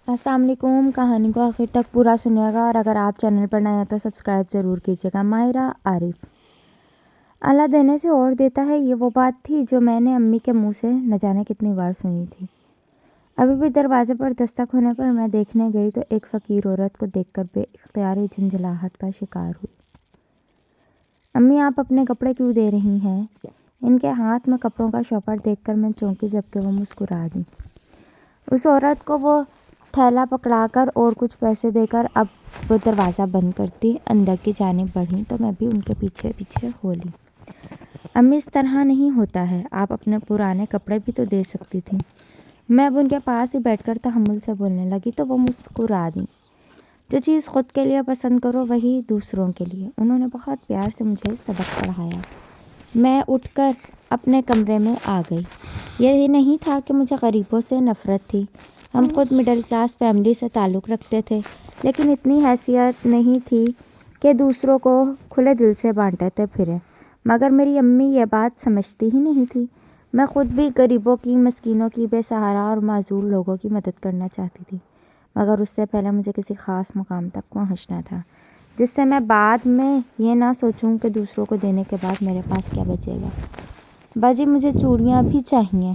السلام علیکم. کہانی کو آخر تک پورا سنیے گا، اور اگر آپ چینل پر نئے ہیں تو سبسکرائب ضرور کیجیے گا. ماہرہ عارف. اللہ دینے سے اور دیتا ہے، یہ وہ بات تھی جو میں نے امی کے منہ سے نہ جانے کتنی بار سنی تھی. ابھی بھی دروازے پر دستک ہونے پر میں دیکھنے گئی تو ایک فقیر عورت کو دیکھ کر بے اختیاری جھنجھلاہٹ کا شکار ہوئی. امی، آپ اپنے کپڑے کیوں دے رہی ہیں؟ ان کے ہاتھ میں کپڑوں کا شوپر دیکھ کر میں چونکی، جبکہ وہ مسکرا دیں. اس عورت کو وہ تھیلا پکڑا کر اور کچھ پیسے دے کر اب وہ دروازہ بند کرتی اندر کی جانب بڑھیں تو میں بھی ان کے پیچھے پیچھے ہو لی. امی، اس طرح نہیں ہوتا ہے، آپ اپنے پرانے کپڑے بھی تو دے سکتی تھیں. میں اب ان کے پاس ہی بیٹھ کر تحمل سے بولنے لگی تو وہ مسکرا دیں. جو چیز خود کے لیے پسند کرو وہی دوسروں کے لیے. انہوں نے بہت پیار سے مجھے سبق پڑھایا. میں اٹھ کر اپنے کمرے میں آ گئی. یہ نہیں تھا کہ مجھے غریبوں سے نفرت تھی. ہم خود مڈل کلاس فیملی سے تعلق رکھتے تھے، لیکن اتنی حیثیت نہیں تھی کہ دوسروں کو کھلے دل سے بانٹتے پھریں. مگر میری امی یہ بات سمجھتی ہی نہیں تھی. میں خود بھی غریبوں کی، مسکینوں کی، بے سہارا اور معذور لوگوں کی مدد کرنا چاہتی تھی، مگر اس سے پہلے مجھے کسی خاص مقام تک پہنچنا تھا، جس سے میں بعد میں یہ نہ سوچوں کہ دوسروں کو دینے کے بعد میرے پاس کیا بچے گا. باجی، مجھے چوڑیاں بھی چاہیے.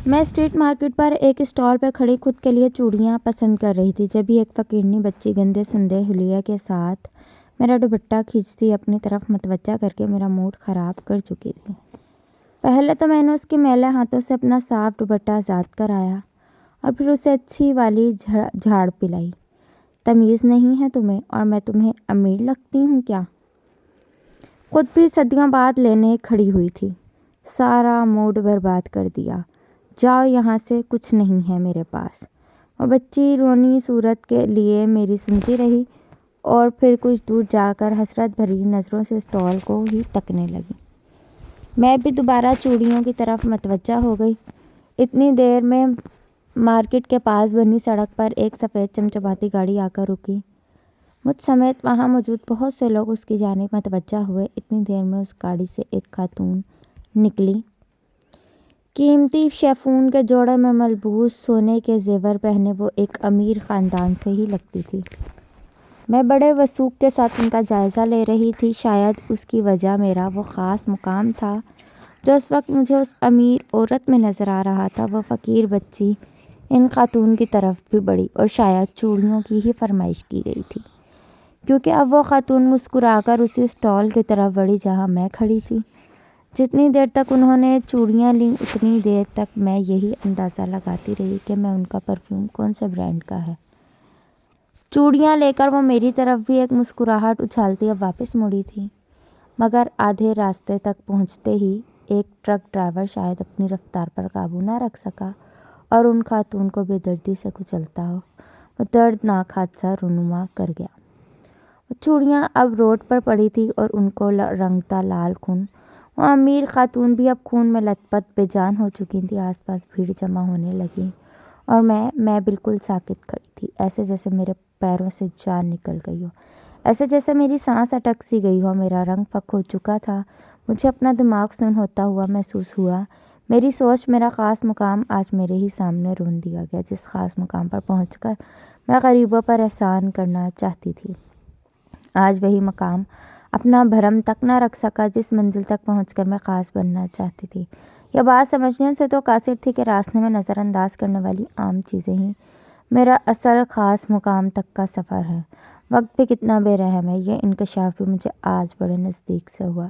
میں اسٹریٹ مارکیٹ پر ایک اسٹال پہ کھڑی خود کے لیے چوڑیاں پسند کر رہی تھی، جبھی ایک فقیرنی بچی گندے سندے حلیے کے ساتھ میرا دوپٹہ کھینچتی اپنی طرف متوجہ کر کے میرا موڈ خراب کر چکی تھی. پہلے تو میں نے اس کے میلے ہاتھوں سے اپنا صاف دوپٹہ آزاد کرایا اور پھر اسے اچھی والی جھاڑ پلائی. تمیز نہیں ہے تمہیں، اور میں تمہیں امیر لگتی ہوں کیا؟ خود بھی صدیوں بعد لینے کھڑی ہوئی تھی. سارا موڈ برباد کر دیا. جاؤ یہاں سے، کچھ نہیں ہے میرے پاس. وہ بچی رونی صورت کے لیے میری سنتی رہی اور پھر کچھ دور جا کر حسرت بھری نظروں سے اسٹال کو ہی تکنے لگی. میں بھی دوبارہ چوڑیوں کی طرف متوجہ ہو گئی. اتنی دیر میں مارکیٹ کے پاس بنی سڑک پر ایک سفید چمچماتی گاڑی آ کر رکی. مجھ سمیت وہاں موجود بہت سے لوگ اس کی جانب متوجہ ہوئے. اتنی دیر میں اس گاڑی سے ایک خاتون نکلی. قیمتی شیفون کے جوڑے میں ملبوس سونے کے زیور پہنے وہ ایک امیر خاندان سے ہی لگتی تھی. میں بڑے وثوق کے ساتھ ان کا جائزہ لے رہی تھی. شاید اس کی وجہ میرا وہ خاص مقام تھا جو اس وقت مجھے اس امیر عورت میں نظر آ رہا تھا. وہ فقیر بچی ان خاتون کی طرف بھی بڑھی اور شاید چوڑیوں کی ہی فرمائش کی گئی تھی، کیونکہ اب وہ خاتون مسکرا کر اسی اسٹال کی طرف بڑھی جہاں میں کھڑی تھی. جتنی دیر تک انہوں نے چوڑیاں لیں اتنی دیر تک میں یہی اندازہ لگاتی رہی کہ میں ان کا پرفیوم کون سے برانڈ کا ہے. چوڑیاں لے کر وہ میری طرف بھی ایک مسکراہٹ اچھالتی اب واپس مڑی تھی، مگر آدھے راستے تک پہنچتے ہی ایک ٹرک ڈرائیور شاید اپنی رفتار پر قابو نہ رکھ سکا اور ان خاتون کو بے دردی سے کچلتا ہو وہ دردناک حادثہ رونما کر گیا. وہ چوڑیاں اب روڈ پر پڑی تھی اور ان کو رنگتا لال خون. وہ امیر خاتون بھی اب خون میں لت پت بے جان ہو چکی تھی. آس پاس بھیڑ جمع ہونے لگی اور میں بالکل ساکت کھڑی تھی، ایسے جیسے میرے پیروں سے جان نکل گئی ہو، ایسے جیسے میری سانس اٹک سی گئی ہو. میرا رنگ پھک ہو چکا تھا. مجھے اپنا دماغ سن ہوتا ہوا محسوس ہوا. میری سوچ، میرا خاص مقام آج میرے ہی سامنے رون دیا گیا، جس خاص مقام پر پہنچ کر میں غریبوں پر احسان کرنا چاہتی تھی. آج وہی مقام اپنا بھرم تک نہ رکھ سکا جس منزل تک پہنچ کر میں خاص بننا چاہتی تھی. یہ بات سمجھنے سے تو قاصر تھی کہ راستے میں نظر انداز کرنے والی عام چیزیں ہی میرا اصل خاص مقام تک کا سفر ہے. وقت بھی کتنا بے رحم ہے. یہ انکشاف بھی مجھے آج بڑے نزدیک سے ہوا.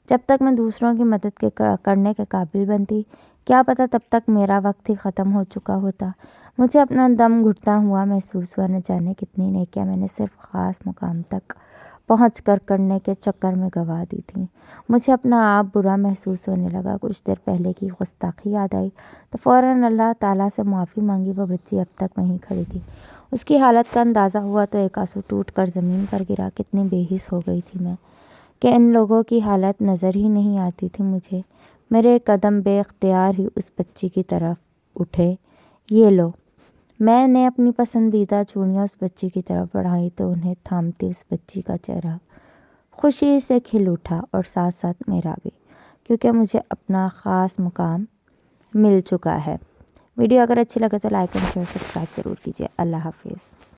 جب تک میں دوسروں کی مدد کرنے کے قابل بنتی، کیا پتہ تب تک میرا وقت ہی ختم ہو چکا ہوتا. مجھے اپنا دم گھٹتا ہوا محسوس ہوا. نہ جانے کتنی نیکیاں میں نے صرف خاص مقام تک پہنچ کر کرنے کے چکر میں گنوا دی تھیں. مجھے اپنا آپ برا محسوس ہونے لگا. کچھ دیر پہلے کی گستاخی یاد آئی تو فوراً اللہ تعالیٰ سے معافی مانگی. وہ بچی اب تک وہیں کھڑی تھی. اس کی حالت کا اندازہ ہوا تو ایک آنسو ٹوٹ کر زمین پر گرا. کتنی بے حس ہو گئی تھی میں کہ ان لوگوں کی حالت نظر ہی نہیں آتی تھی مجھے. میرے قدم بے اختیار ہی اس بچی کی طرف اٹھے. یہ لو. میں نے اپنی پسندیدہ چوڑیاں اس بچی کی طرف بڑھائی تو انہیں تھامتے اس بچی کا چہرہ خوشی سے کھل اٹھا اور ساتھ ساتھ میرا بھی، کیونکہ مجھے اپنا خاص مقام مل چکا ہے. ویڈیو اگر اچھی لگے تو لائک اینڈ شیئر سبسکرائب ضرور کیجیے. اللہ حافظ.